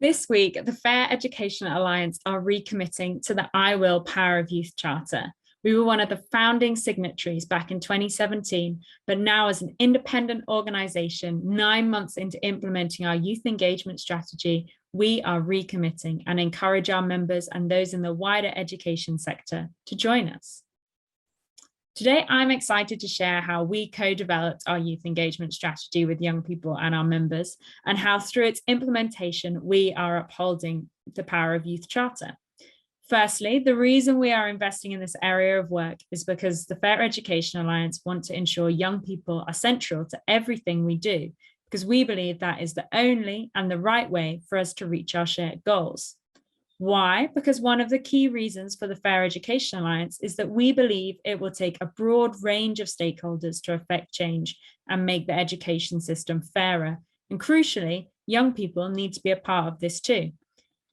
This week, the Fair Education Alliance are recommitting to the I Will Power of Youth Charter. We were one of the founding signatories back in 2017, but now as an independent organisation, 9 months into implementing our youth engagement strategy, we are recommitting and encourage our members and those in the wider education sector to join us. Today, I'm excited to share how we co-developed our youth engagement strategy with young people and our members, and how through its implementation, we are upholding the Power of Youth Charter. Firstly, the reason we are investing in this area of work is because the Fair Education Alliance want to ensure young people are central to everything we do, because we believe that is the only and the right way for us to reach our shared goals. Why? Because one of the key reasons for the Fair Education Alliance is that we believe it will take a broad range of stakeholders to affect change and make the education system fairer. And crucially, young people need to be a part of this too.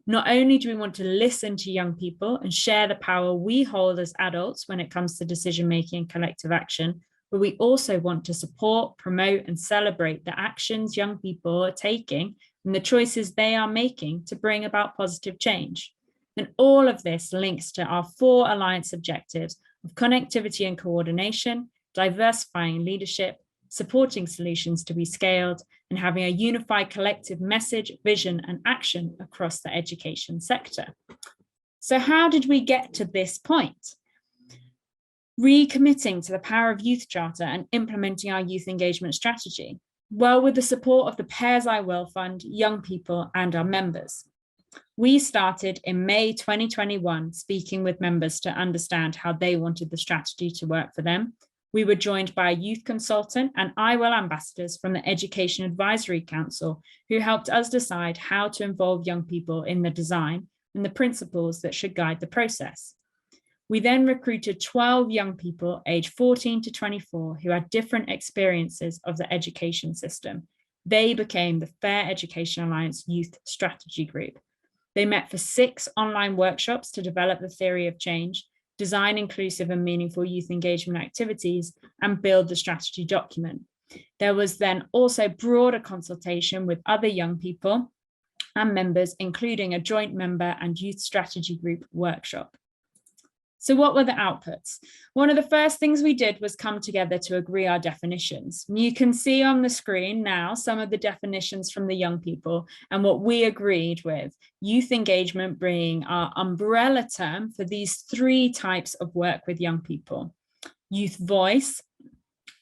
Not only do we want to listen to young people and share the power we hold as adults when it comes to decision-making and collective action, but we also want to support, promote, and celebrate the actions young people are taking and the choices they are making to bring about positive change. And all of this links to our 4 Alliance objectives of connectivity and coordination, diversifying leadership, supporting solutions to be scaled, and having a unified collective message, vision, and action across the education sector. So how did we get to this point? Recommitting to the Power of Youth Charter and implementing our youth engagement strategy? Well, with the support of the Pairs I Will Fund, young people, and our members. We started in May 2021, speaking with members to understand how they wanted the strategy to work for them. We were joined by a youth consultant and I Will ambassadors from the Education Advisory Council, who helped us decide how to involve young people in the design and the principles that should guide the process. We then recruited 12 young people aged 14 to 24 who had different experiences of the education system. They became the Fair Education Alliance Youth Strategy Group. They met for 6 online workshops to develop the theory of change, design inclusive and meaningful youth engagement activities, and build the strategy document. There was then also broader consultation with other young people and members, including a joint member and youth strategy group workshop. So what were the outputs? One of the first things we did was come together to agree our definitions. You can see on the screen now some of the definitions from the young people and what we agreed with. Youth engagement being our umbrella term for these 3 types of work with young people. Youth voice,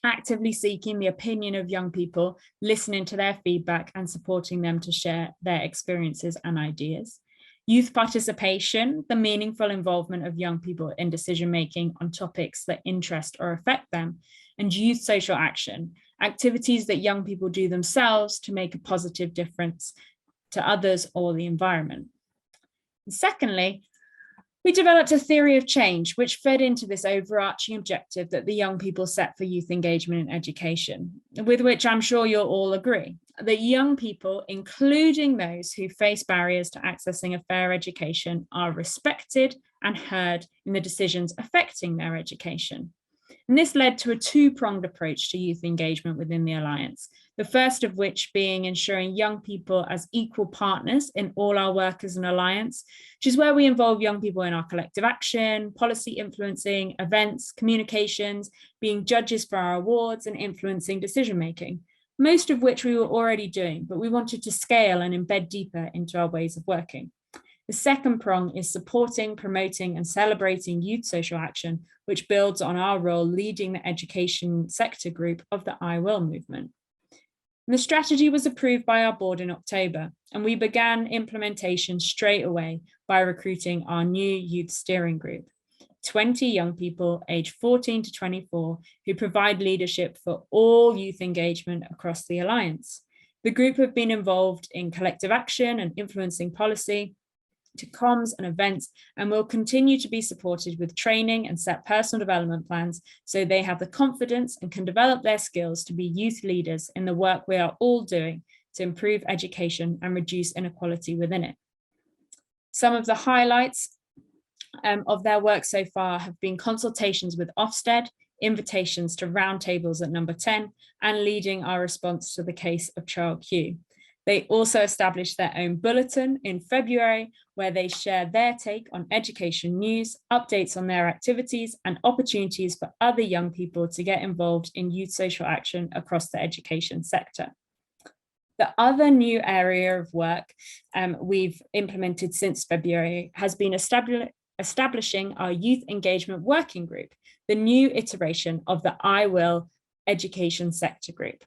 actively seeking the opinion of young people, listening to their feedback and supporting them to share their experiences and ideas. Youth participation, the meaningful involvement of young people in decision-making on topics that interest or affect them. And youth social action, activities that young people do themselves to make a positive difference to others or the environment. And secondly, we developed a theory of change, which fed into this overarching objective that the young people set for youth engagement in education, with which I'm sure you'll all agree, that young people, including those who face barriers to accessing a fair education, are respected and heard in the decisions affecting their education. And this led to a 2-pronged approach to youth engagement within the Alliance, the first of which being ensuring young people as equal partners in all our work as an Alliance, which is where we involve young people in our collective action, policy influencing, events, communications, being judges for our awards and influencing decision-making, most of which we were already doing, but we wanted to scale and embed deeper into our ways of working. The second prong is supporting, promoting, and celebrating youth social action, which builds on our role leading the education sector group of the I Will movement. And the strategy was approved by our board in October, and we began implementation straight away by recruiting our new youth steering group, 20 young people aged 14 to 24 who provide leadership for all youth engagement across the Alliance. The group have been involved in collective action and influencing policy, to comms and events, and will continue to be supported with training and set personal development plans so they have the confidence and can develop their skills to be youth leaders in the work we are all doing to improve education and reduce inequality within it. Some of the highlights of their work so far have been consultations with Ofsted, invitations to roundtables at number 10, and leading our response to the case of Child Q. They also established their own bulletin in February, where they share their take on education news, updates on their activities, and opportunities for other young people to get involved in youth social action across the education sector. The other new area of work we've implemented since February has been establishing our youth engagement working group, the new iteration of the I Will education sector group.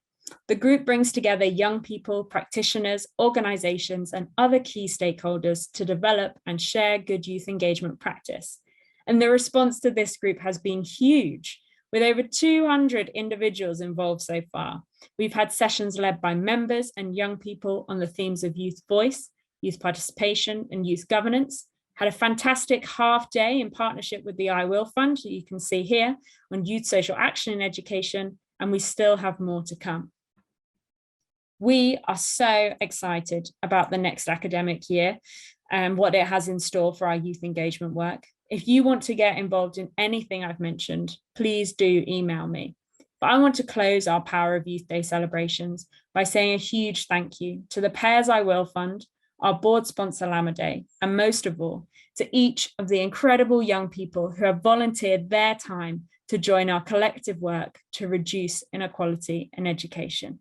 The group brings together young people, practitioners, organizations, and other key stakeholders to develop and share good youth engagement practice. And the response to this group has been huge, with over 200 individuals involved so far. We've had sessions led by members and young people on the themes of youth voice, youth participation, and youth governance. Had a fantastic half day in partnership with the I Will Fund, that you can see here, on youth social action in education, and we still have more to come. We are so excited about the next academic year and what it has in store for our youth engagement work. If you want to get involved in anything I've mentioned, please do email me. But I want to close our Power of Youth Day celebrations by saying a huge thank you to the Pairs I Will Fund, our board sponsor Lamade, and most of all, to each of the incredible young people who have volunteered their time to join our collective work to reduce inequality in education.